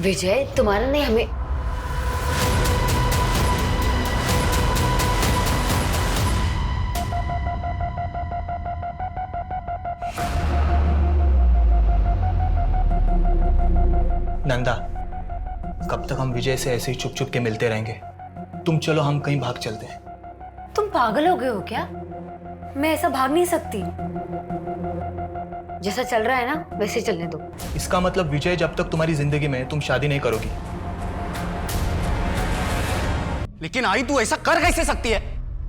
विजय, तुम्हारा नहीं हमें। नंदा, कब तक हम विजय से ऐसे ही चुप चुप के मिलते रहेंगे? तुम चलो, हम कहीं भाग चलते हैं। तुम पागल हो गए हो क्या? मैं ऐसा भाग नहीं सकती। जैसा चल रहा है ना वैसे चलने दो। इसका मतलब विजय, जब तक तुम्हारी जिंदगी में तुम शादी नहीं करोगी। लेकिन आई तू ऐसा कर कैसे सकती है?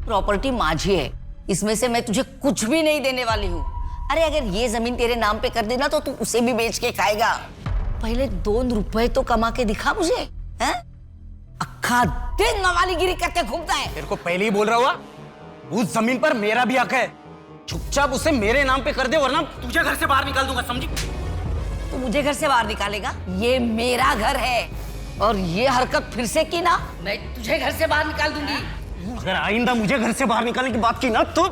प्रॉपर्टी माझी है, इसमें से मैं तुझे कुछ भी नहीं देने वाली हूँ। अरे अगर ये जमीन तेरे नाम पे कर देना तो तू उसे भी बेच के खाएगा। पहले 2 रुपए तो कमा के दिखा मुझे, हैं? अक्खा दिन मवालीगिरी करते घूमता है। तेरे को पहले ही बोल रहा हुआ, उस जमीन पर मेरा भी हक है। चुपचाप उसे मेरे नाम पे कर दे, वरना तुझे घर से बाहर निकाल दूंगा, समझी? तू मुझे घर से बाहर निकालेगा? ये मेरा घर है, और ये हरकत फिर से की ना, मैं तुझे घर से बाहर निकाल दूंगी। अगर आइंदा मुझे घर से बाहर निकालने की बात की ना तो।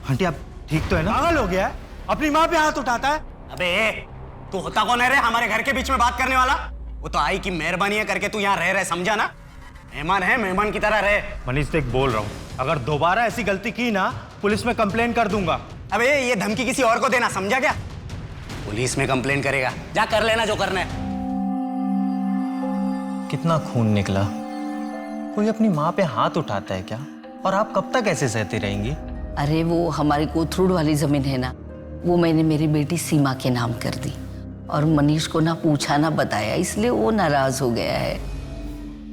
आंटी आप ठीक तो है ना? पागल हो गया है? अपनी माँ पे हाथ उठाता है। अबे तू होता कौन है रे हमारे घर के बीच में बात करने वाला? वो तो आई की मेहरबानी है करके तू यहाँ रह रहे, समझा ना? मेहमान है, मेहमान की तरह रहे। मनीष देख बोल रहा हूँ, अगर दोबारा ऐसी गलती की ना पुलिस में कंप्लेन कर दूंगा। अबे ये धमकी किसी और को देना, समझा क्या? पुलिस में कंप्लेन करेगा, जा कर लेना जो करना है। कितना खून निकला। कोई अपनी माँ पे हाथ उठाता है क्या? और आप कब तक ऐसे सहती रहेंगी? अरे वो हमारी कोथरूड वाली जमीन है ना, वो मैंने मेरी बेटी सीमा के नाम कर दी, और मनीष को ना पूछा ना बताया, इसलिए वो नाराज हो गया है।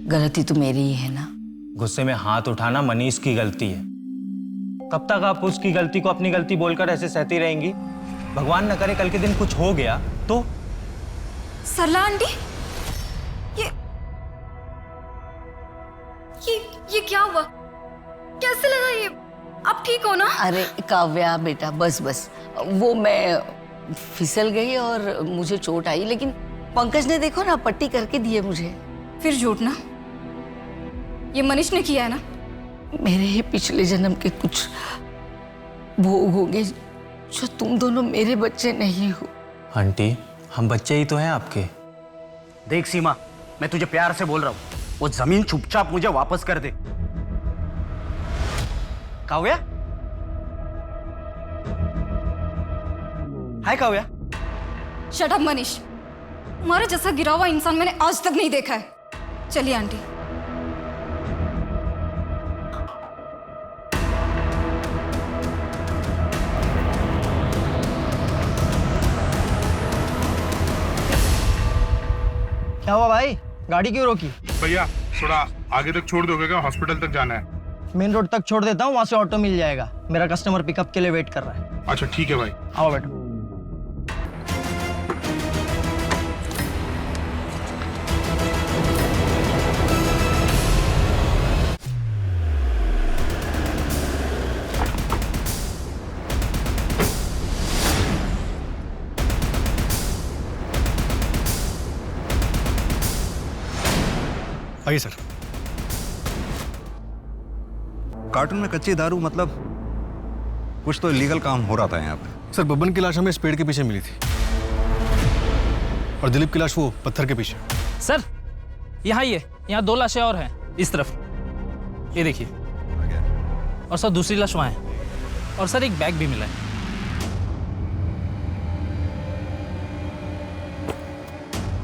गलती तो मेरी ही है ना। गुस्से में हाथ उठाना मनीष की गलती है। कब तक आप उसकी गलती को अपनी गलती बोलकर ऐसे सहती रहेंगी? भगवान न करे कल के दिन कुछ हो गया तो? सरला आंटी, ये क्या हुआ? कैसे लगा ये? आप ठीक हो ना? अरे काव्या बेटा, बस बस, वो मैं फिसल गई और मुझे चोट आई, लेकिन पंकज ने देखो ना पट्टी करके दी है मुझे। फिर झूठ ना, ये मनीष ने किया है ना? मेरे ही पिछले जन्म के कुछ भोग होंगे जो तुम दोनों मेरे बच्चे नहीं हो। आंटी हम बच्चे ही तो हैं आपके। देख सीमा, मैं तुझे प्यार से बोल रहा हूँ, वो जमीन चुपचाप मुझे वापस कर दे। काव्या, हाय काव्या। शट अप मनीष, तुम्हारे जैसा गिरा हुआ इंसान मैंने आज तक नहीं देखा है। चलिए आंटी। क्या हुआ भाई, गाड़ी क्यों रोकी? भैया थोड़ा आगे तक छोड़ दोगे क्या? हॉस्पिटल तक जाना है। मेन रोड तक छोड़ देता हूँ, वहां से ऑटो मिल जाएगा। मेरा कस्टमर पिकअप के लिए वेट कर रहा है। अच्छा ठीक है भाई। आओ बेटा। आइए सर। कार्टून में कच्ची दारू मतलब कुछ तो इलीगल काम हो रहा था यहाँ पे। सर बब्बन की लाश हमें इस पेड़ के पीछे मिली थी, और दिलीप की लाश वो पत्थर के पीछे। सर यहाँ 2 लाशें और हैं इस तरफ, ये देखिए। और सर दूसरी लाश वहाँ है, और सर एक बैग भी मिला है।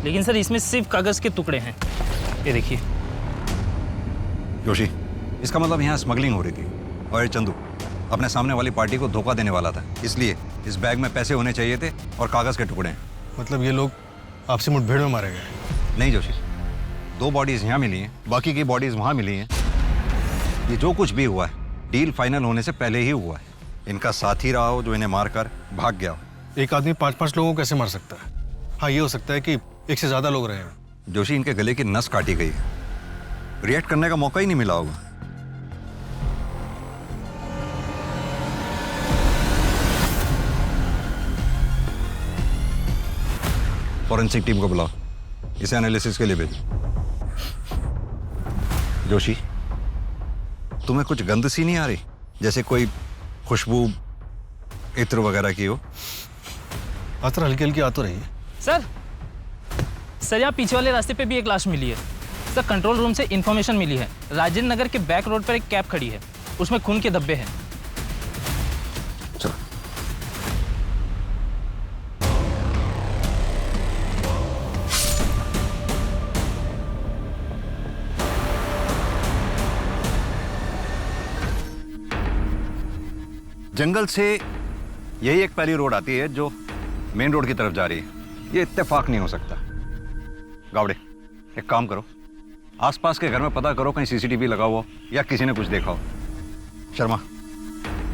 लेकिन सर इसमें सिर्फ कागज के टुकड़े हैं, ये देखिए। जोशी, इसका मतलब यहाँ स्मगलिंग हो रही थी, और ये चंदू अपने सामने वाली पार्टी को धोखा देने वाला था, इसलिए इस बैग में पैसे होने चाहिए थे और कागज के टुकड़े। मतलब ये लोग आपसी मुठभेड़ में मारे गए? नहीं जोशी, 2 बॉडीज यहाँ मिली हैं, बाकी की बॉडीज वहाँ मिली हैं। ये जो कुछ भी हुआ है डील फाइनल होने से पहले ही हुआ है। इनका साथी रहा हो जो इन्हें मारकर भाग गया हो। एक आदमी 5-5 लोगों को कैसे मार सकता है? हाँ, ये हो सकता है कि एक से ज्यादा लोग रहे हैं। जोशी, इनके गले की नस काटी गई है, रिएक्ट करने का मौका ही नहीं मिला होगा। फॉरेंसिक टीम को बुलाओ, इसे एनालिसिस के लिए भेजो। जोशी, तुम्हें कुछ गंध सी नहीं आ रही? जैसे कोई खुशबू इत्र वगैरह की हो? आतर हल्की हल्की आ तो रही है। सर सर यहाँ पीछे वाले रास्ते पे भी एक लाश मिली है। सर कंट्रोल रूम से इन्फॉर्मेशन मिली है, राजेंद्र नगर के बैक रोड पर एक कैब खड़ी है, उसमें खून के धब्बे हैं। चलो। जंगल से यही एक पहली रोड आती है जो मेन रोड की तरफ जा रही है। ये इत्तेफाक नहीं हो सकता। गावड़े, एक काम करो, आसपास के घर में पता करो कहीं सीसीटीवी लगा हुआ हो या किसी ने कुछ देखा हो। शर्मा,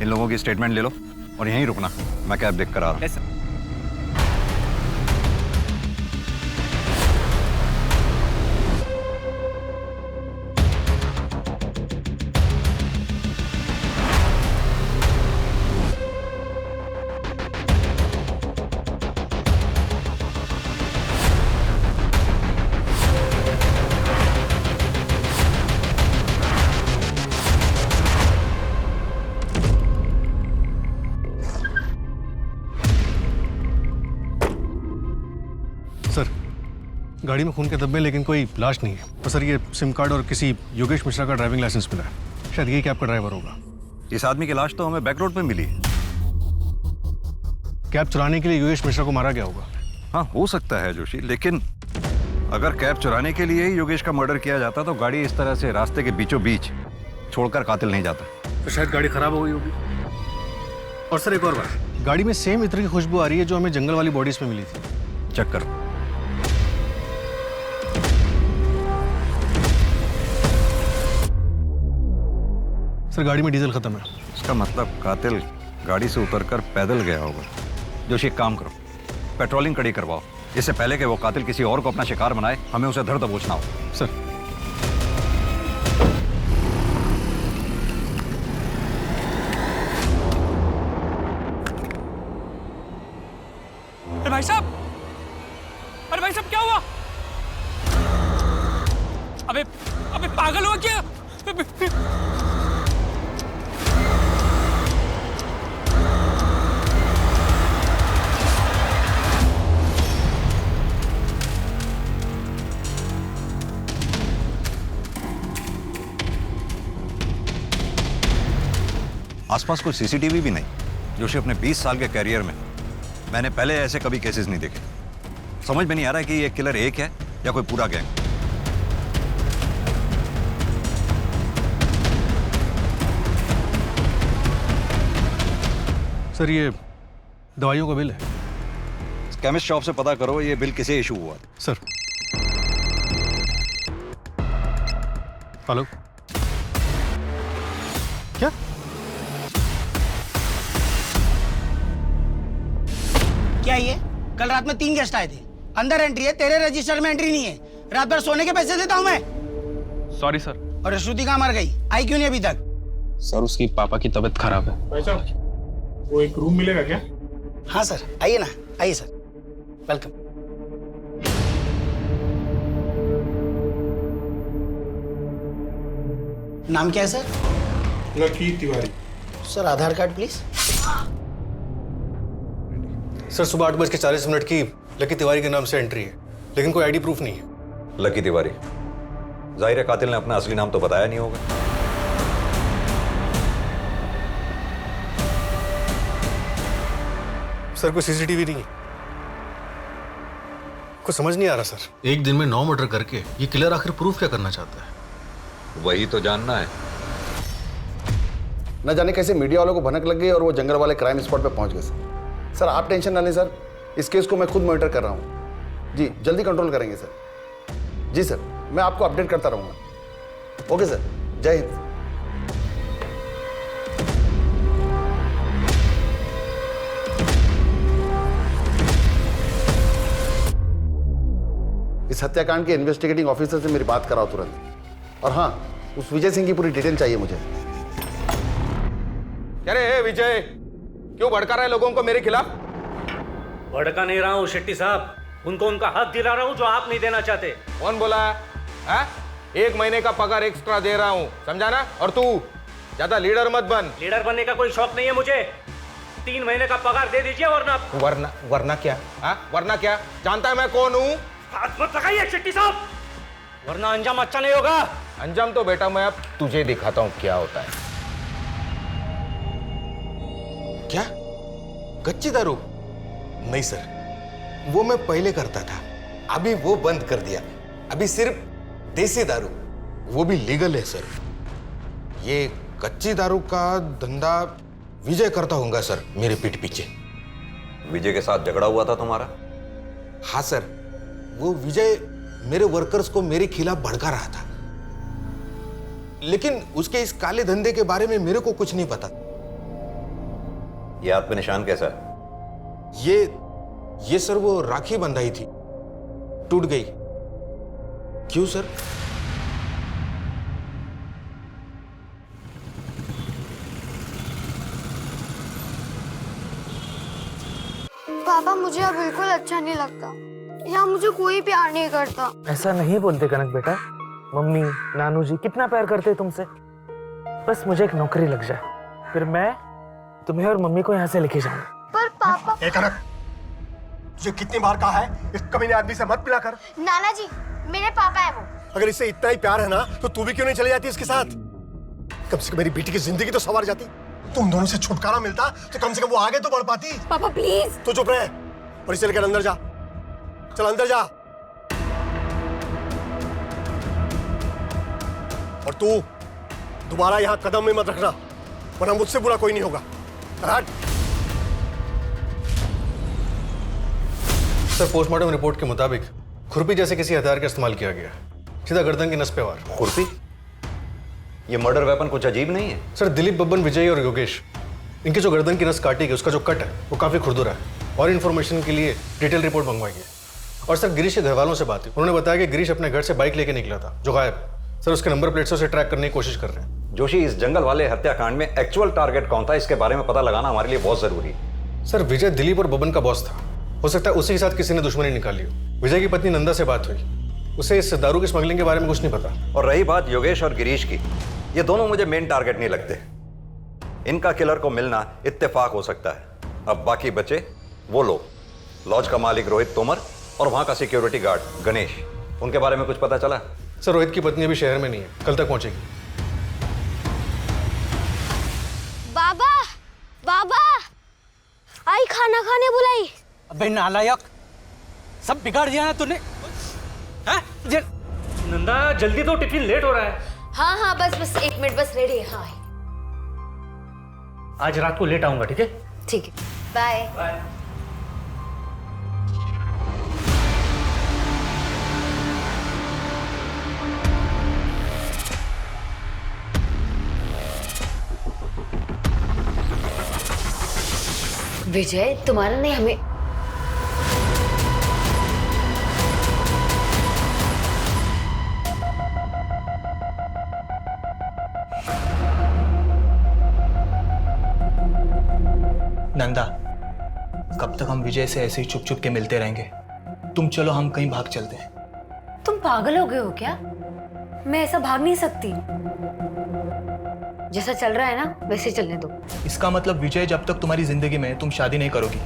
इन लोगों की स्टेटमेंट ले लो और यहीं रुकना, मैं कैब देख कर आ रहा हूं। सर, गाड़ी में खून के धब्बे लेकिन कोई लाश नहीं है। और सर, ये सिम कार्ड और किसी योगेश मिश्रा का ड्राइविंग लाइसेंस मिला है। शायद यही कैब का ड्राइवर होगा। इस आदमी की लाश तो हमें बैक रोड पे मिली है। कैब चुराने के लिए योगेश मिश्रा को मारा गया होगा। हाँ, हो सकता है जोशी, लेकिन अगर कैब चुराने के लिए ही योगेश का मर्डर किया जाता तो गाड़ी इस तरह से रास्ते के बीचों बीच छोड़कर कातिल नहीं जाता। तो शायद गाड़ी खराब हो गई होगी। और सर, एक और बात, गाड़ी में सेम इत्र की खुशबू आ रही है जो हमें जंगल वाली बॉडीज में मिली थी। चेक करो। सर, गाड़ी में डीजल खत्म है। इसका मतलब कातिल गाड़ी से उतरकर पैदल गया होगा। जोशी, एक काम करो, पेट्रोलिंग कड़ी करवाओ, इससे पहले कि वो कातिल किसी और को अपना शिकार बनाए, हमें उसे धर दबोचना हो। सर, अरे भाई साहब, अरे भाई साहब क्या हुआ? अबे अबे पागल हुआ क्या? आसपास कोई सीसीटीवी भी नहीं। जोशी, अपने 20 साल के कैरियर में मैंने पहले ऐसे कभी केसेस नहीं देखे। समझ में नहीं आ रहा है कि ये किलर एक है या कोई पूरा गैंग। सर, ये दवाइयों का बिल है। केमिस्ट शॉप से पता करो ये बिल किसे इशू हुआ। सर, हेलो, क्या? क्या ये? कल रात में 3 गेस्ट आए थे, अंदर एंट्री है, तेरे रजिस्टर में एंट्री नहीं है। रात भर सोने के पैसे देता हूं मैं। Sorry sir. और श्रुति कहाँ मर गई? आई क्यों नहीं अभी तक? सर, उसकी पापा की तबीयत खराब है। भाई साहब, वो एक रूम मिलेगा क्या? हाँ सर, आइए ना, आइए सर, वेलकम। नाम क्या है sir? Lucky Tiwari. Sir, Aadhaar card please. Sir, सुबह 8:40 की लकी तिवारी के नाम से एंट्री है, लेकिन कोई आईडी प्रूफ नहीं है। लकी तिवारी, जाहिर है कातिल ने अपना असली नाम तो बताया नहीं होगा। सर, कोई सीसीटीवी नहीं है। कुछ समझ नहीं आ रहा सर। एक दिन में 9 मर्डर करके ये किलर आखिर प्रूफ क्या करना चाहता है? वही तो जानना है। न जाने कैसे मीडिया वालों को भनक लग गई और वो जंगल वाले क्राइम स्पॉट पे पहुंच गए सर। सर, आप टेंशन ना लें सर, इस केस को मैं खुद मॉनिटर कर रहा हूं। जी, जल्दी कंट्रोल करेंगे सर। जी सर, मैं आपको अपडेट करता रहूंगा। ओके सर, जय हिंद। इस हत्याकांड के इन्वेस्टिगेटिंग ऑफिसर से मेरी बात कराओ तुरंत। और हाँ, उस विजय सिंह की पूरी डिटेल चाहिए मुझे। अरे विजय, क्यों भड़का रहे लोगों को मेरे खिलाफ? भड़का नहीं रहा हूँ शेट्टी साहब, उनको उनका हक दिला रहा हूँ जो आप नहीं देना चाहते। कौन बोला है? 1 महीने का पगार एक्स्ट्रा दे रहा हूँ, समझा ना? और तू ज्यादा लीडर मत बन। लीडर बनने का कोई शौक नहीं है मुझे। 3 महीने का पगार दे दीजिए, वरना वरना क्या? वरना क्या? जानता है मैं कौन हूँ? हाथ मत लगाइए शेट्टी साहब, वरना अंजाम अच्छा नहीं होगा। अंजाम तो बेटा मैं अब तुझे दिखाता हूँ क्या होता है। क्या? कच्ची दारू? नहीं सर, वो मैं पहले करता था, अभी वो बंद कर दिया। अभी सिर्फ देसी दारू, वो भी लीगल है सर। ये कच्ची दारू का धंधा विजय करता होगा सर, मेरे पीठ पीछे। विजय के साथ झगड़ा हुआ था तुम्हारा? हाँ सर, वो विजय मेरे वर्कर्स को मेरे खिलाफ भड़का रहा था, लेकिन उसके इस काले धंधे के बारे में मेरे को कुछ नहीं पता। ये हाथ पे निशान कैसा है? ये सर वो राखी बंधाई थी, टूट गई। क्यों सर? पापा मुझे अब बिल्कुल अच्छा नहीं लगता, यहाँ मुझे कोई प्यार नहीं करता। ऐसा नहीं बोलते कनक बेटा, मम्मी नानू जी कितना प्यार करते तुमसे। बस मुझे एक नौकरी लग जाए, फिर मैं तुम्हें और मम्मी को यहाँ से लेके जाऊंगा। पर पापा। कनक, तुझे कितनी बार कहा है इस कमीने आदमी से मत मिला कर। नाना जी, मेरे पापा है वो। अगर इससे इतना ही प्यार है ना, तो तू भी क्यों नहीं चली जाती इसके साथ? कम से कम मेरी बेटी की जिंदगी तो संवर जाती। तुम दोनों से छुटकारा मिलता तो कम से कम वो आगे तो बढ़ पाती। पापा प्लीज। तू चुप रहे और इसे लेकर अंदर जा। चल अंदर जा। और तू दोबारा यहाँ कदम में मत रखना, वरना मुझसे बुरा कोई नहीं होगा। सर, पोस्टमार्टम रिपोर्ट के मुताबिक खुरपी जैसे किसी हथियार का इस्तेमाल किया गया, सीधा गर्दन की नस पे वार। खुरपी? ये मर्डर वेपन कुछ अजीब नहीं है? सर, दिलीप, बब्बन, विजय और योगेश, इनकी जो गर्दन की नस काटी गई, उसका जो कट है वो काफी खुरदुरा है। और इन्फॉर्मेशन के लिए डिटेल रिपोर्ट मंगवाई है। और सर, गिरीश के घर वालों से बात हुई, उन्होंने बताया कि गिरीश अपने घर से बाइक लेके निकला था जो गायब है। सर, उसके नंबर प्लेट से उसे ट्रैक करने की कोशिश कर रहे हैं। जोशी, इस जंगल वाले हत्याकांड में एक्चुअल टारगेट कौन था, इसके बारे में पता लगाना हमारे लिए बहुत जरूरी है। सर, विजय दिलीप और बब्बन का बॉस था, हो सकता है उसी के साथ किसी ने दुश्मनी निकाली हो। विजय की पत्नी नंदा से बात हुई, उसे इस दारू की स्मगलिंग के बारे में कुछ नहीं पता। और रही बात योगेश और गिरीश की, ये दोनों मुझे मेन टारगेट नहीं लगते। इनका किलर को मिलना इत्तेफाक हो सकता है। अब बाकी बचे वो लोग, लॉज का मालिक रोहित तोमर और वहां का सिक्योरिटी गार्ड गणेश, उनके बारे में कुछ पता चला? सर, रोहित की पत्नी अभी शहर में नहीं है, कल तक पहुंचेगी। बाबा, बाबा, आई खाना खाने बुलाई। अबे नालायक, सब बिगाड़ दिया ना तूने। नंदा जल्दी तो, टिफिन लेट हो रहा है। हाँ हाँ, बस 1 मिनट, बस रेडी है। हाँ आज रात को लेट आऊंगा, ठीक है? ठीक है, बाय बाय। विजय, तुम्हारा नहीं हमें। नंदा, कब तक हम विजय से ऐसे ही चुप चुप के मिलते रहेंगे? तुम चलो, हम कहीं भाग चलते हैं। तुम पागल हो गए हो क्या? मैं ऐसा भाग नहीं सकती। जैसा चल रहा है ना, वैसे चलने दो। इसका मतलब विजय जब तक तुम्हारी जिंदगी में, तुम शादी नहीं करोगी।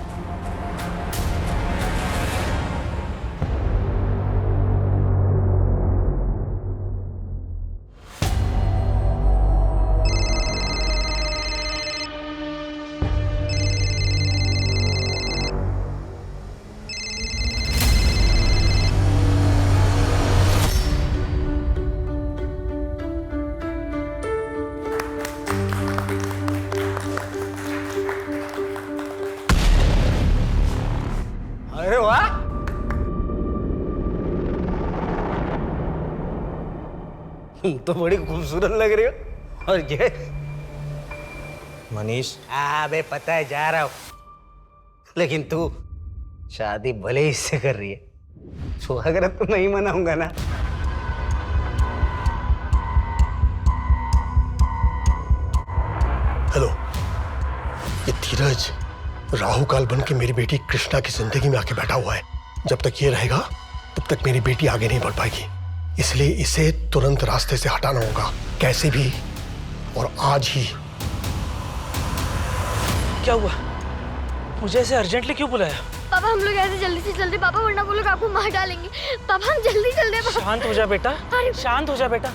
अरे वाह, तुम तो बड़ी खूबसूरत लग रही हो। और ये मनीष, बे पता है, जा रहा हूं, लेकिन तू शादी भले ही इससे कर रही है, सुहागरात तो मैं ही मनाऊंगा ना। हेलो, ये धीरज राहु काल बन के मेरी बेटी कृष्णा की जिंदगी में आके बैठा हुआ है। जब तक ये रहेगा तब तक मेरी बेटी आगे नहीं बढ़ पाएगी, इसलिए इसे तुरंत रास्ते से हटाना होगा, कैसे भी, और आज ही। क्या हुआ? मुझे ऐसे अर्जेंटली क्यों बुलाया? पापा हम लोग ऐसे जल्दी से जल्दी पापा, वरना वो लोग आपको मार डालेंगे। पापा हम जल्दी चलते हैं। शांत हो जा बेटा, शांत हो जा बेटा।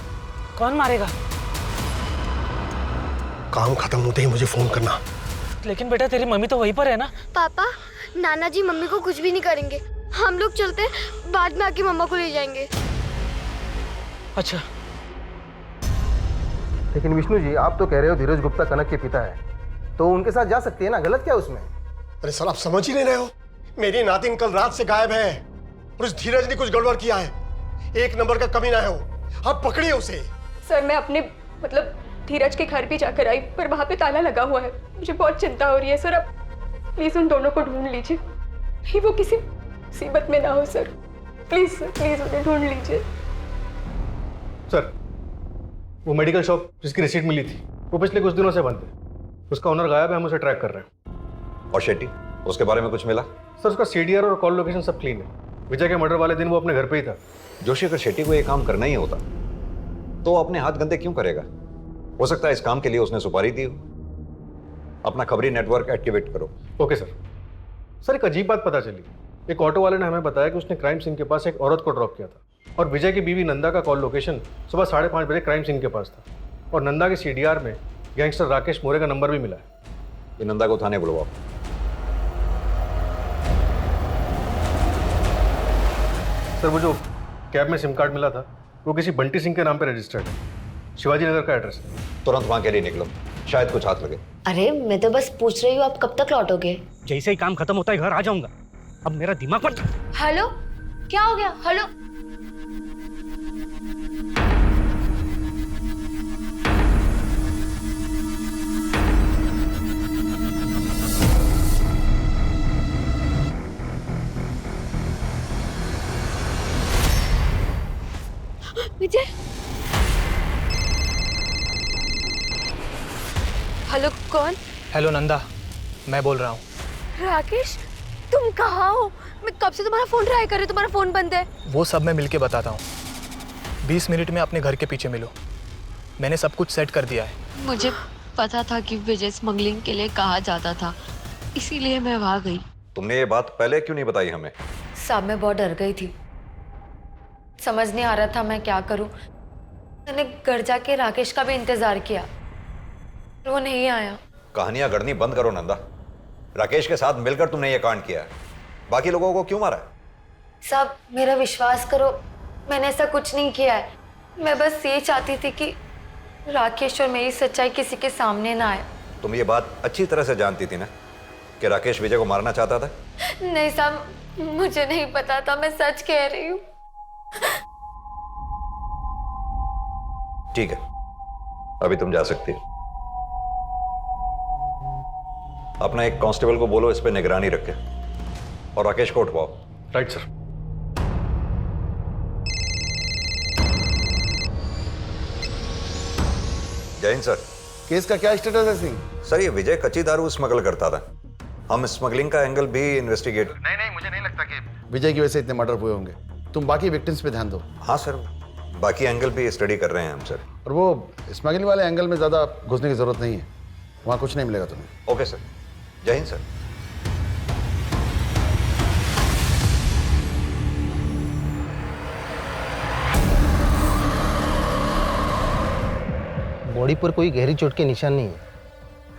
कौन मारेगा? काम खत्म होते ही मुझे फोन करना। लेकिन बेटा तेरी मम्मी तो वहीं पर है ना। पापा नाना जी मम्मी को कुछ भी नहीं करेंगे, हम लोग चलते हैं, बाद में आके मम्मा को ले जाएंगे। अच्छा। लेकिन विष्णु जी, आप तो कह रहे हो धीरज गुप्ता कनक के पिता है, तो उनके साथ जा सकती है ना, गलत क्या है उसमें? अरे सर आप समझ ही नहीं रहे हो, मेरी नातिन कल रात से गायब है और उस धीरज ने कुछ गड़बड़ किया है। एक नंबर का कमीना है वो, आप पकड़िए उसे। सर मैं अपने मतलब धीरज के घर भी जाकर आई, पर वहाँ पे ताला लगा हुआ है। मुझे बहुत चिंता हो रही है सर, आप प्लीज उन दोनों को ढूंढ लीजिए, नहीं वो किसी मुसीबत में ना हो सर। प्लीज सर, प्लीज उन्हें ढूंढ लीजिए। सर वो मेडिकल शॉप जिसकी रिसीट मिली थी वो पिछले कुछ दिनों से बंद है, उसका ओनर गायब है, हम उसे ट्रैक कर रहे हैं। और शेट्टी, उसके बारे में कुछ मिला? सर उसका सीडीआर और कॉल लोकेशन सब क्लीन है। विजय के मर्डर वाले दिन वो अपने घर पे ही था। जोशी, अगर शेट्टी को ये काम करना ही होता तो वो अपने हाथ गंदे क्यों करेगा? हो सकता है इस काम के लिए उसने सुपारी दी हो। अपना खबरी नेटवर्क एक्टिवेट करो। Okay sir. सर एक अजीब बात पता चली, एक ऑटो वाले ने हमें बताया कि उसने क्राइम सीन के पास एक औरत को ड्रॉप किया था और विजय की बीवी नंदा का कॉल लोकेशन सुबह 5:30 बजे क्राइम सीन के पास था और नंदा के सीडीआर में गैंगस्टर राकेश मोरे का नंबर भी मिला है। ये नंदा को थाने बुलवाओ। सर वो जो कैब में सिम कार्ड मिला था वो किसी बंटी सिंह के नाम पर रजिस्टर्ड है, शिवाजी नगर का एड्रेस है। तुरंत वहां के लिए निकलो, शायद कुछ हाथ लगे। अरे मैं तो बस पूछ रही हूँ आप कब तक लौटोगे? जैसे ही काम खत्म होता है घर आ जाऊंगा। अब मेरा दिमाग पर। हेलो क्या हो गया? हेलो विजय। हेलो कौन? हेलो नंदा, मैं बोल रहा हूँ। राकेश तुम कहाँ हो? मैं कब से तुम्हारा फोन ट्राई कर रही हूँ, तुम्हारा फोन बंद है। वो सब मैं मिलके बताता हूँ। 20 मिनट में अपने घर के पीछे मिलो, मैंने सब कुछ सेट कर दिया है। मुझे पता था कि विजय स्मगलिंग के लिए कहा जाता था, इसीलिए मैं वहां गई। तुमने ये बात पहले क्यों नहीं बताई हमें? साहब मैं बहुत डर गई थी, समझ नहीं आ रहा था मैं क्या करूं। मैंने घर जाके राकेश का भी इंतजार किया, वो नहीं आया। कहानियां गढ़नी बंद करो नंदा। राकेश के साथ मिलकर तुमने ये कांड किया है, बाकी लोगों को क्यों मारा है? साहब मेरा विश्वास करो, मैंने ऐसा कुछ नहीं किया है। मैं बस ये चाहती थी कि राकेश और मेरी सच्चाई किसी के सामने ना आए। तुम ये बात अच्छी तरह से जानती थी ना कि राकेश विजय को मारना चाहता था? नहीं साहब, मुझे नहीं पता था, मैं सच कह रही हूँ। ठीक है, अभी तुम जा सकती हो। अपना एक कांस्टेबल को बोलो इस पे निगरानी रखे और राकेश को उठवाओ। Right sir. जय हिंद सर। केस का क्या स्टेटस है सिंह? सर ये विजय कच्ची दारू स्मगल करता था, हम स्मगलिंग का एंगल भी इन्वेस्टिगेट। नहीं मुझे नहीं लगता कि विजय की वजह से इतने मर्डर हुए होंगे। तुम बाकी विक्टिम्स पे ध्यान दो। हाँ सर, बाकी एंगल भी स्टडी कर रहे हैं हम सर। और वो स्मगलिंग वाले एंगल में ज़्यादा घुसने की जरूरत नहीं है, वहाँ कुछ नहीं मिलेगा तुम्हें। Okay sir. जय हिंद सर। बॉडी पर कोई गहरी चोट के निशान नहीं है,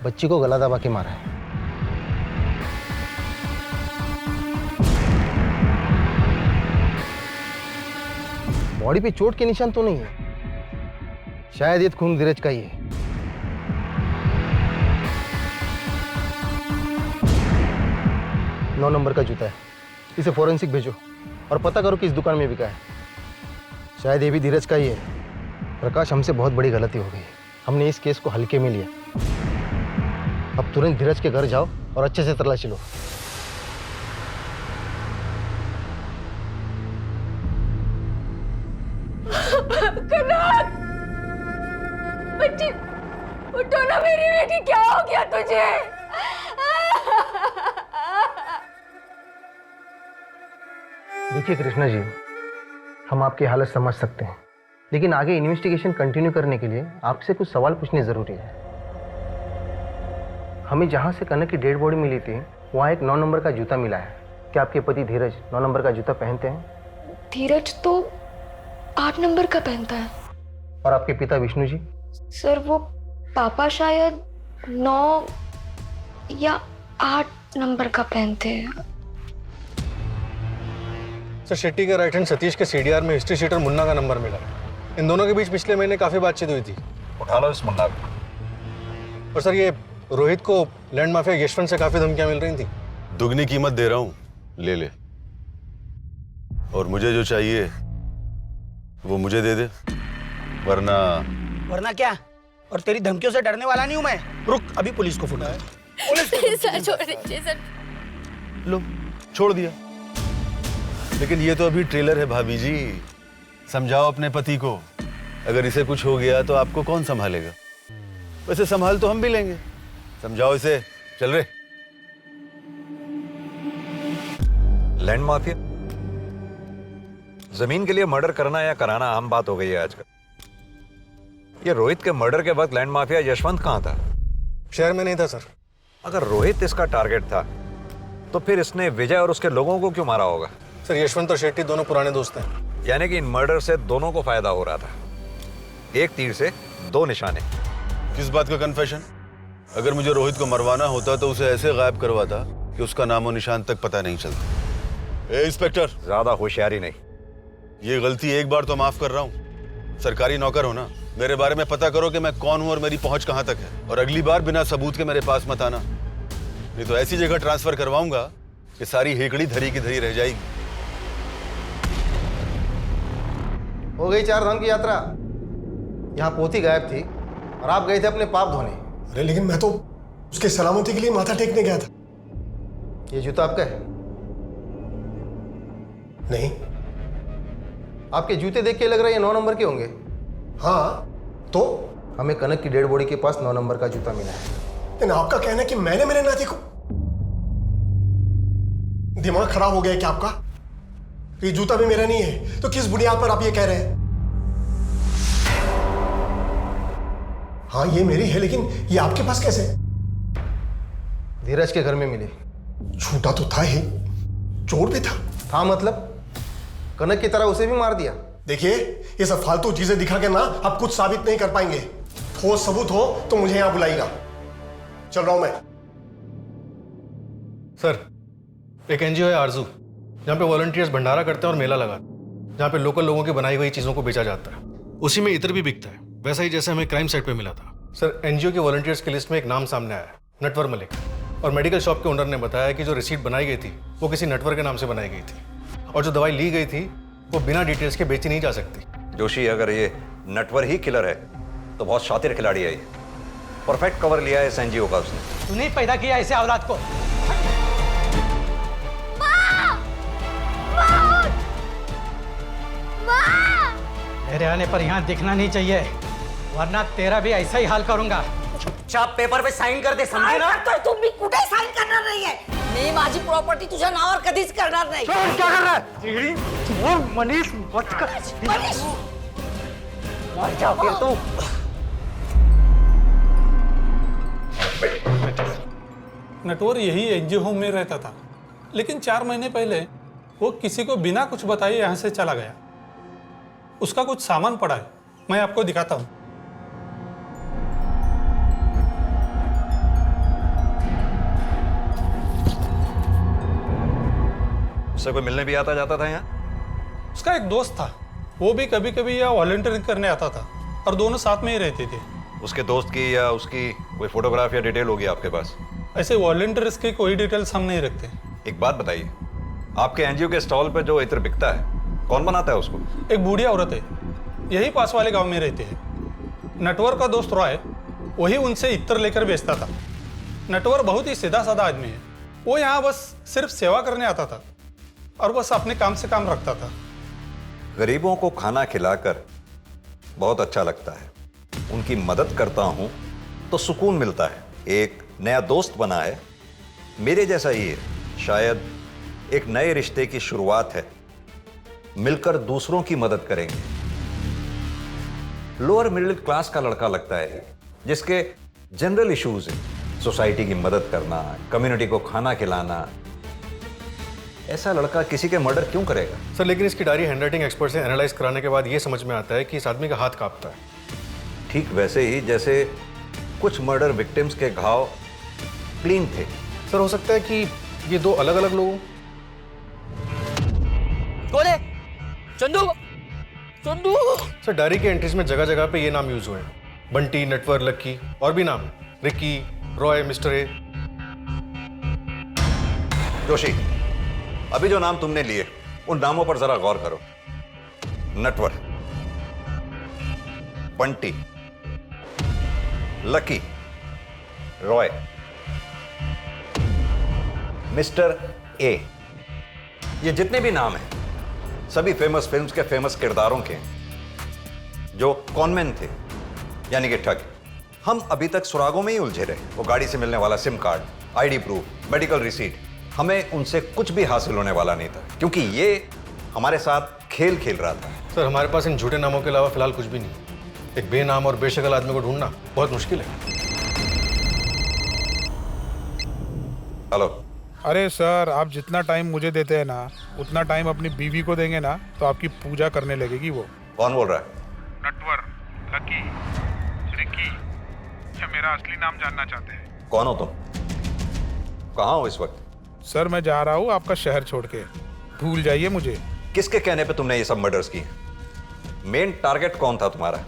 बच्ची को गला दबा के मारा है। बॉडी पे चोट के निशान तो नहीं है, शायद ये खून धीरज का ही है। नौ नंबर का जूता है, इसे फॉरेंसिक भेजो और पता करो किस दुकान में बिका है। शायद ये भी धीरज का ही है। प्रकाश, हमसे बहुत बड़ी गलती हो गई, हमने इस केस को हल्के में लिया। अब तुरंत धीरज के घर जाओ और अच्छे से तलाशी लो। कनक, बच्ची उठो ना मेरी बेटी, क्या हो गया तुझे? देखिए कृष्णा जी, हम आपकी हालत समझ सकते हैं, लेकिन आगे इन्वेस्टिगेशन कंटिन्यू करने के लिए आपसे कुछ सवाल पूछने जरूरी है। हमें जहां से कनक की डेड बॉडी मिली थी वहां एक 9 नंबर का जूता मिला है, क्या आपके पति धीरज 9 नंबर का जूता पहनते हैं? धीरज तो 8 नंबर का पहनता है। और आपके पिता विष्णु जी? सर वो पापा शायद 9 या 8 नंबर का पहनते हैं। सर शेट्टी के राइट हैंड सतीश के सीडीआर में हिस्ट्री शीटर मुन्ना का नंबर मिला। इन दोनों के बीच पिछले महीने काफी बातचीत हुई थी। उठा लो इस मुन्ना को। और सर ये रोहित को लैंड माफिया यशवंत से काफी धमकियां मिल रही थी। दुगनी कीमत दे रहा हूं, ले ले। और मुझे जो चाहिए वो मुझे दे दे, वरना क्या? और तेरी धमकियों से डरने वाला नहीं हूं मैं। रुक, अभी पुलिस को फोन कर। सर छोड़ दीजिए सर। लो, छोड़ दिया। लेकिन ये तो अभी ट्रेलर है भाभी जी। समझाओ अपने पति को, अगर इसे कुछ हो गया तो आपको कौन संभालेगा? वैसे संभाल तो हम भी लेंगे। समझाओ इसे। चल रे। लैंड माफिया, जमीन के लिए मर्डर करना या कराना आम बात हो गई है आजकल। ये रोहित के मर्डर के वक्त लैंड माफिया यशवंत कहां था? शहर में नहीं था सर। अगर रोहित इसका टारगेट था तो फिर इसने विजय और उसके लोगों को क्यों मारा होगा? सर यशवंत और शेट्टी दोनों पुराने दोस्त हैं। यानी कि इन मर्डर से दोनों को फायदा हो रहा था। एक तीर से 2 निशाने। किस बात का कन्फेशन? अगर मुझे रोहित को मरवाना होता तो उसे ऐसे गायब करवाता कि उसका नामो निशान तक पता नहीं चलता। ए इंस्पेक्टर, ज्यादा होशियारी नहीं। ये गलती एक बार तो माफ कर रहा हूँ। सरकारी नौकर हो ना, मेरे बारे में पता करो कि मैं कौन हूँ और मेरी पहुंच कहां तक है। और अगली बार बिना सबूत के मेरे पास मत आना, नहीं तो ऐसी जगह ट्रांसफर करवाऊंगा कि सारी हेकड़ी धरी की धरी रह जाएगी। हो गई 4 धाम की यात्रा। यहाँ पोथी गायब थी और आप गए थे अपने पाप धोने। अरे लेकिन मैं तो उसके सलामती के लिए माथा टेकने गया था। ये जूता आपका है? नहीं। आपके जूते देख के लग रहा है ये 9 नंबर के होंगे। हाँ तो? हमें कनक की डेड बॉडी के पास 9 नंबर का जूता मिला है। लेकिन आपका कहना है कि मैंने मेरे नाती को। दिमाग खराब हो गया है क्या आपका? ये जूता भी मेरा नहीं है तो किस बुनियाद पर आप ये कह रहे हैं? हाँ ये मेरी है, लेकिन ये आपके पास कैसे? धीरज के घर में मिली। झूठा तो था ही, चोर भी था मतलब कनक की तरह उसे भी मार दिया। देखिए ये सब फालतू चीजें दिखा के ना आप कुछ साबित नहीं कर पाएंगे। ठोस सबूत हो तो मुझे यहां बुलाइएगा। चल रहा हूं मैं। सर एक एनजीओ है आरजू, जहाँ पे वॉलंटियर्स भंडारा करते हैं और मेला लगाते हैं, जहाँ पे लोकल लोगों की बनाई हुई चीजों को बेचा जाता है। उसी में इत्र भी बिकता है, वैसा ही जैसे हमें क्राइम साइट पे मिला था। सर एनजीओ के वॉलंटियर्स की लिस्ट में एक नाम सामने आया, नटवर मलिक। और मेडिकल शॉप के ओनर ने बताया कि जो रिसीट बनाई गई थी वो किसी नटवर के नाम से बनाई गई थी, और जो दवाई ली गई थी वो बिना डिटेल्स के बेची नहीं जा सकती। जोशी, अगर ये नटवर ही किलर है तो बहुत शातिर खिलाड़ी है ये। परफेक्ट कवर लिया है इस एनजीओ का उसने। तूने ही पैदा किया ऐसे औलाद को। मेरे आने पर यहाँ दिखना नहीं चाहिए, वरना तेरा भी ऐसा ही हाल करूंगा। चुपचाप पेपर पे साइन कर दे, समझे ना? तो तुम्ही कुठे साइन करणार नाहीये? मी माझी प्रॉपर्टी तुझ्या नावावर कधीच करणार नाही। क्या कर रहा है? मनीष मत कर। मनीष मर जा फिर तू। नटवर यही एनजीओ होम में रहता था, लेकिन 4 महीने पहले वो किसी को बिना कुछ बताए यहाँ से चला गया। उसका कुछ सामान पड़ा है, मैं आपको दिखाता हूँ। उससे कोई मिलने भी आता जाता था यहाँ? उसका एक दोस्त था, वो भी कभी कभी यहाँ वॉलंटियरिंग करने आता था और दोनों साथ में ही रहते थे। उसके दोस्त की या उसकी कोई फोटोग्राफ या डिटेल होगी आपके पास? ऐसे वॉलंटियर्स की कोई डिटेल्स हम नहीं रखते। एक बात बताइए, आपके एनजीओ के स्टॉल पे जो इत्र बिकता है कौन बनाता है उसको? एक बूढ़ी औरत है, यही पास वाले गांव में रहते हैं। नटवर का दोस्त रॉय वही उनसे इत्र लेकर बेचता था। नटवर बहुत ही सीधा साधा आदमी है, वो यहाँ बस सिर्फ सेवा करने आता था और बस अपने काम से काम रखता था। गरीबों को खाना खिलाकर बहुत अच्छा लगता है, उनकी मदद करता हूं तो सुकून मिलता है। एक नया दोस्त बना है, मेरे जैसा ही है, शायद एक नए रिश्ते की शुरुआत है। मिलकर दूसरों की मदद करेंगे। लोअर मिडिल क्लास का लड़का लगता है जिसके जनरल इश्यूज है, सोसाइटी की मदद करना, कम्युनिटी को खाना खिलाना। ऐसा लड़का किसी के मर्डर क्यों करेगा? सर लेकिन इसकी डायरी हैंडराइटिंग एक्सपर्ट से एनालाइज कराने के बाद ये समझ में आता है कि इस आदमी का हाथ कांपता है। ठीक वैसे ही जैसे कुछ मर्डर विक्टिम्स के घाव क्लीन थे। सर हो सकता है कि ये दो अलग अलग लोग। कौन है? चंदू। चंदू। सर डायरी के एंट्रीज में जगह जगह पे ये नाम यूज हुए हैं, बंटी, नटवर, लक्की, और भी नाम है, Ricky, Roy, mister A. Joshi, अभी जो नाम तुमने लिए उन नामों पर जरा गौर करो। Natwar, Bunty, lucky, Roy, mister A, ये जितने भी नाम हैं सभी फेमस फिल्म्स के फेमस किरदारों के जो कॉनमैन थे, यानी कि ठग। हम अभी तक सुरागों में ही उलझे रहे। वो गाड़ी से मिलने वाला SIM card, ID proof, medical receipt, हमें उनसे कुछ भी हासिल होने वाला नहीं था क्योंकि ये हमारे साथ खेल खेल रहा था। सर हमारे पास इन झूठे नामों के अलावा फिलहाल कुछ भी नहीं। एक बेनाम और बेशक्ल आदमी को ढूंढना बहुत मुश्किल है। हेलो। अरे सर, आप जितना टाइम मुझे देते हैं ना उतना टाइम अपनी बीवी को देंगे ना तो आपकी पूजा करने लगेगी वो। कौन बोल रहा है? नटवर, लकी, रिकी, क्या मेरा असली नाम जानना चाहते हैं? कौन हो तुम? कहाँ हो इस वक्त? सर मैं जा रहा हूँ आपका शहर छोड़ के, भूल जाइए मुझे। किसके कहने पे तुमने ये सब मर्डर्स किए? मेन टारगेट कौन था तुम्हारा?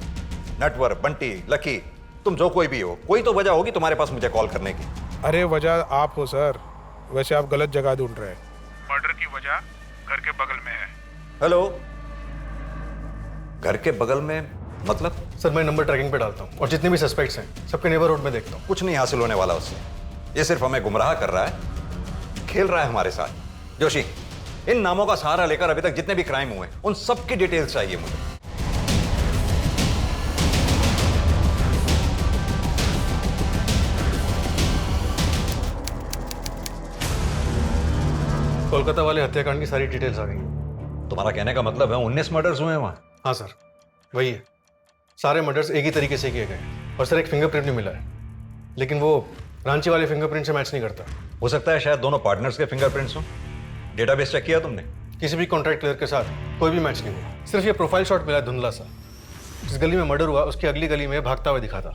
नटवर, बंटी, लकी, तुम जो कोई भी हो, कोई तो वजह होगी तुम्हारे पास मुझे कॉल करने की। अरे वजह आप हो सर, वैसे आप गलत जगह ढूंढ रहे हैं। मर्डर की वजह घर के बगल में है। हेलो, घर के बगल में मतलब? सर मैं नंबर ट्रैकिंग पे डालता हूँ और जितने भी सस्पेक्ट्स हैं सबके नेबरहुड में देखता हूँ। कुछ नहीं हासिल होने वाला उससे। ये सिर्फ हमें गुमराह कर रहा है, खेल रहा है हमारे साथ। जोशी, इन नामों का सहारा लेकर अभी तक जितने भी क्राइम हुए उन सब की डिटेल्स चाहिए मुझे। कोलकाता वाले हत्याकांड की सारी डिटेल्स आ गई। तुम्हारा कहने का मतलब है 19 मर्डर्स हुए हैं वहां? हाँ सर, वही है। सारे मर्डर्स एक ही तरीके से किए गए और सर एक फिंगरप्रिंट भी मिला है, लेकिन वो रांची वाले फिंगरप्रिंट से मैच नहीं करता। हो सकता है शायद दोनों पार्टनर्स के फिंगरप्रिंट्स हो। डेटाबेस चेक किया तुमने? किसी भी कॉन्ट्रैक्ट क्लियर के साथ कोई भी मैच नहीं हुआ। सिर्फ ये प्रोफाइल शॉट मिला धुंधला सा। जिस गली में मर्डर हुआ उसकी अगली गली में भागता हुआ दिखा था।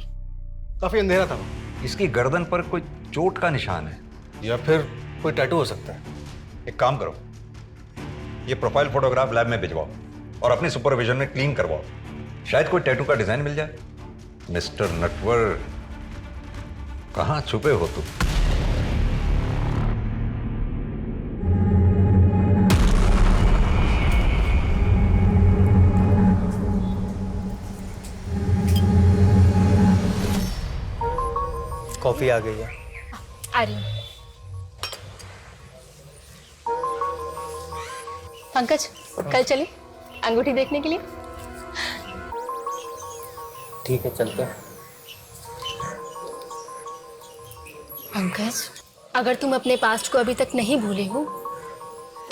काफी अंधेरा था। इसकी गर्दन पर कोई चोट का निशान है या फिर कोई टैटू हो सकता है। एक काम करो, ये प्रोफाइल फोटोग्राफ लैब में भिजवाओ और अपनी सुपरविजन में क्लीन करवाओ। शायद कोई टैटू का डिजाइन मिल जाए। मिस्टर नटवर, कहां छुपे हो तुम? कॉफी आ गई है। आ रही हूँ। पंकज, कल चले अंगूठी देखने के लिए? ठीक है, चलते हैं। पंकज, अगर तुम अपने पास्ट को अभी तक नहीं भूले हो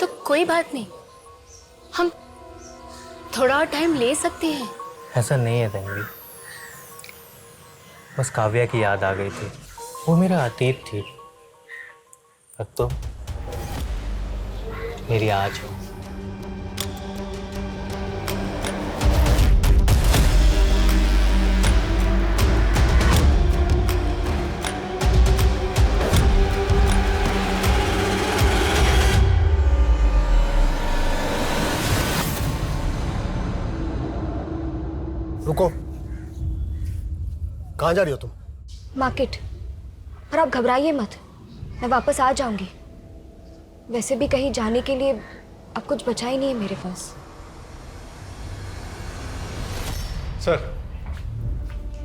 तो कोई बात नहीं, हम थोड़ा और टाइम ले सकते हैं। ऐसा नहीं है तन्वी, बस काव्या की याद आ गई थी। वो मेरा अतीत थी, अब तो मेरी आज हो। रुको, कहाँ जा रही हो तुम? मार्केट। और आप घबराइए मत, मैं वापस आ जाऊंगी। वैसे भी कहीं जाने के लिए अब कुछ बचा ही नहीं है मेरे पास। सर,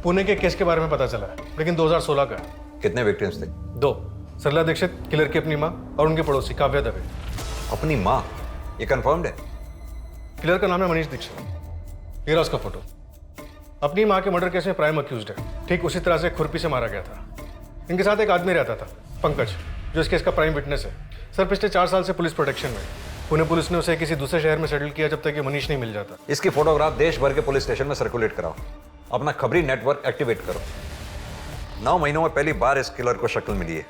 पुणे के केस के बारे में पता चला है, लेकिन 2016 का है। कितने विक्टिम्स थे? 2। सरला दीक्षित, किलर की अपनी माँ, और उनके पड़ोसी काव्या दवे। अपनी माँ? ये कंफर्म्ड है? किलर का नाम है मनीष दीक्षित। ये रहा उसका फोटो। अपनी माँ के मर्डर केस में प्राइम अक्यूज्ड है। ठीक उसी तरह से खुरपी से मारा गया था। इनके साथ एक आदमी रहता था, पंकज, जो इस केस का प्राइम विटनेस है। सर पिछले 4 साल से पुलिस प्रोटेक्शन में। पुणे पुलिस ने उसे किसी दूसरे शहर में सेटल किया जब तक ये मनीष नहीं मिल जाता। इसकी फोटोग्राफ देश भर के पुलिस स्टेशन में सर्कुलेट कराओ। अपना खबरी नेटवर्क एक्टिवेट करो। 9 महीनों में पहली बार इस किलर को शक्ल मिली है।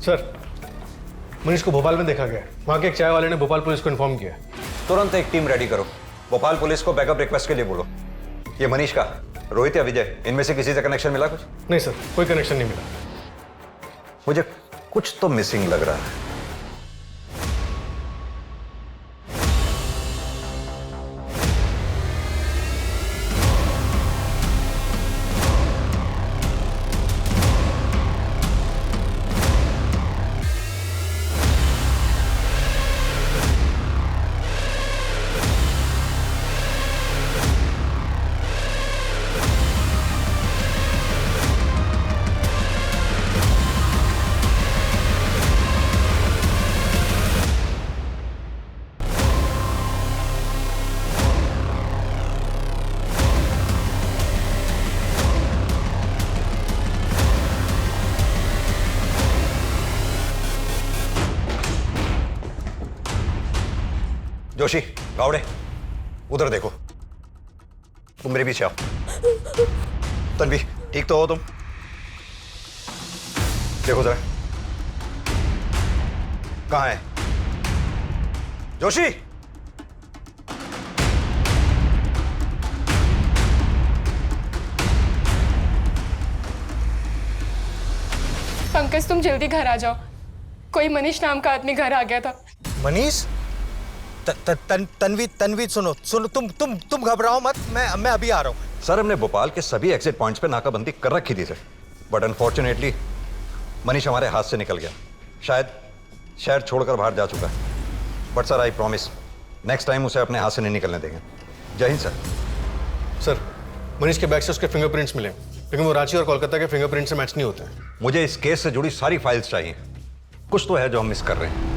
सर, मनीष को भोपाल में देखा गया। वहाँ के एक चाय वाले ने भोपाल पुलिस को इन्फॉर्म किया। तुरंत एक टीम रेडी करो, भोपाल पुलिस को बैकअप रिक्वेस्ट के लिए बोलो। ये मनीष का, रोहित या विजय, इनमें से किसी से कनेक्शन मिला कुछ? नहीं सर, कोई कनेक्शन नहीं मिला। मुझे कुछ तो मिसिंग लग रहा है। जोशी, गावड़े, उधर देखो। तुम मेरे पीछे आओ। तन्वी, ठीक तो हो तुम? देखो जरा, कहाँ है जोशी? पंकज, तुम जल्दी घर आ जाओ। कोई मनीष नाम का आदमी घर आ गया था। मनीष? तन्वी सुनो, तुम घबराओ मत, मैं अभी आ रहा हूँ। सर, हमने भोपाल के सभी एग्जिट पॉइंट्स पे नाकाबंदी कर रखी थी सर, बट अनफॉर्चुनेटली मनीष हमारे हाथ से निकल गया। शायद शहर छोड़कर बाहर जा चुका है। But sir, I promise, next time उसे अपने हाथ से नहीं निकलने देंगे। जय हिंद सर। सर, मनीष के बैग से उसके फिंगरप्रिंट्स मिले, लेकिन वो रांची और कोलकाता के फिंगरप्रिंट से मैच नहीं होते हैं। मुझे इस केस से जुड़ी सारी फाइल्स चाहिए। कुछ तो है जो हम मिस कर रहे हैं।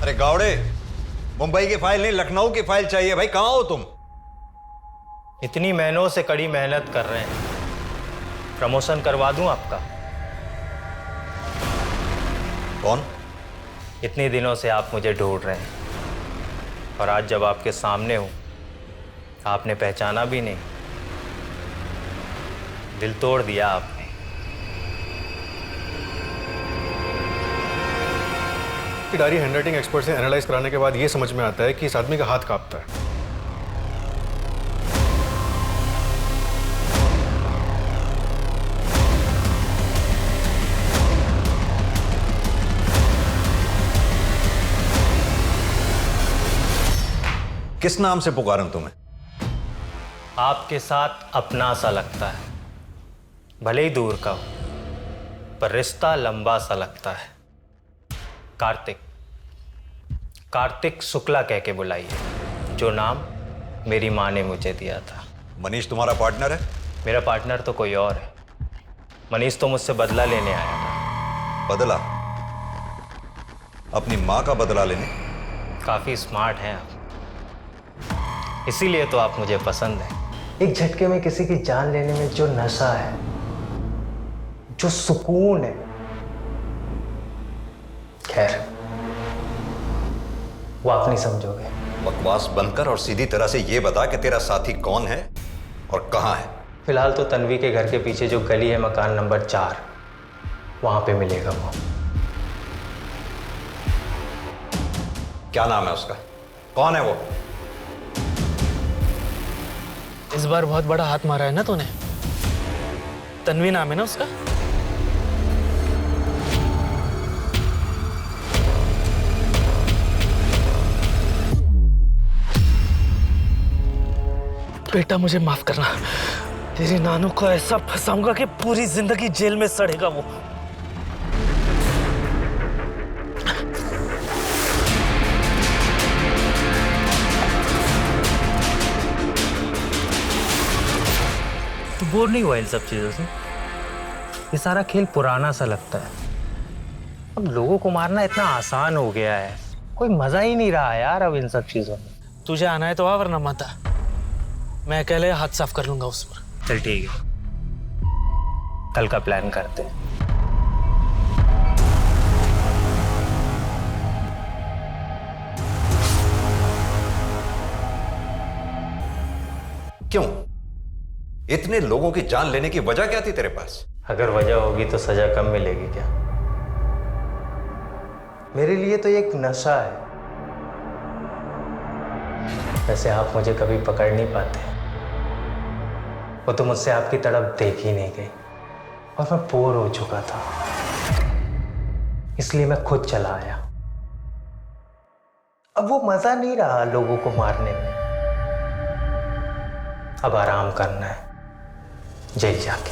अरे गावड़े, मुंबई की फाइल नहीं, लखनऊ की फाइल चाहिए भाई। कहां हो तुम? इतनी महीनों से कड़ी मेहनत कर रहे हैं, प्रमोशन करवा दूं आपका? कौन? इतने दिनों से आप मुझे ढूंढ रहे हैं और आज जब आपके सामने हूं, आपने पहचाना भी नहीं। दिल तोड़ दिया आपने। की डायरी हैंडराइटिंग एक्सपर्ट से एनालाइज कराने के बाद ये समझ में आता है कि इस आदमी का हाथ कांपता है। किस नाम से पुकारूं तुम्हें? आपके साथ अपना सा लगता है, भले ही दूर का हो, पर रिश्ता लंबा सा लगता है। कार्तिक, कार्तिक शुक्ला कह के बुलाइए, जो नाम मेरी माँ ने मुझे दिया था। मनीष तुम्हारा पार्टनर है? मेरा पार्टनर तो कोई और है। मनीष तो मुझसे बदला लेने आया था। बदला? अपनी माँ का बदला लेने? काफी स्मार्ट हैं आप, इसीलिए तो आप मुझे पसंद हैं। एक झटके में किसी की जान लेने में जो नशा है, जो सुकून है, खैर वो आप नहीं समझोगे। बकवास बंद कर और सीधी तरह से ये बता कि तेरा साथी कौन है और कहाँ है। फिलहाल तो तन्वी के घर के पीछे जो गली है, मकान नंबर 4, वहां पे मिलेगा वो। क्या नाम है उसका? कौन है वो? इस बार बहुत बड़ा हाथ मारा है ना तूने। तन्वी नाम है ना उसका? बेटा मुझे माफ करना, तेरी नानू को ऐसा फंसाऊंगा कि पूरी जिंदगी जेल में सड़ेगा वो। तो बोर नहीं हुआ इन सब चीजों से? ये सारा खेल पुराना सा लगता है। अब लोगों को मारना इतना आसान हो गया है, कोई मजा ही नहीं रहा यार अब इन सब चीजों में। तुझे आना है तो आ, वरना मत आ। मैं अकेले हाथ साफ कर लूंगा उस पर। चल ठीक है, कल का प्लान करते हैं। क्यों? इतने लोगों की जान लेने की वजह क्या थी तेरे पास? अगर वजह होगी तो सजा कम मिलेगी क्या? मेरे लिए तो ये एक नशा है। वैसे आप मुझे कभी पकड़ नहीं पाते, वो तो मुझसे आपकी तड़प देख ही नहीं गई और मैं बोर हो चुका था, इसलिए मैं खुद चला आया। अब वो मजा नहीं रहा लोगों को मारने में, अब आराम करना है जेल जाके।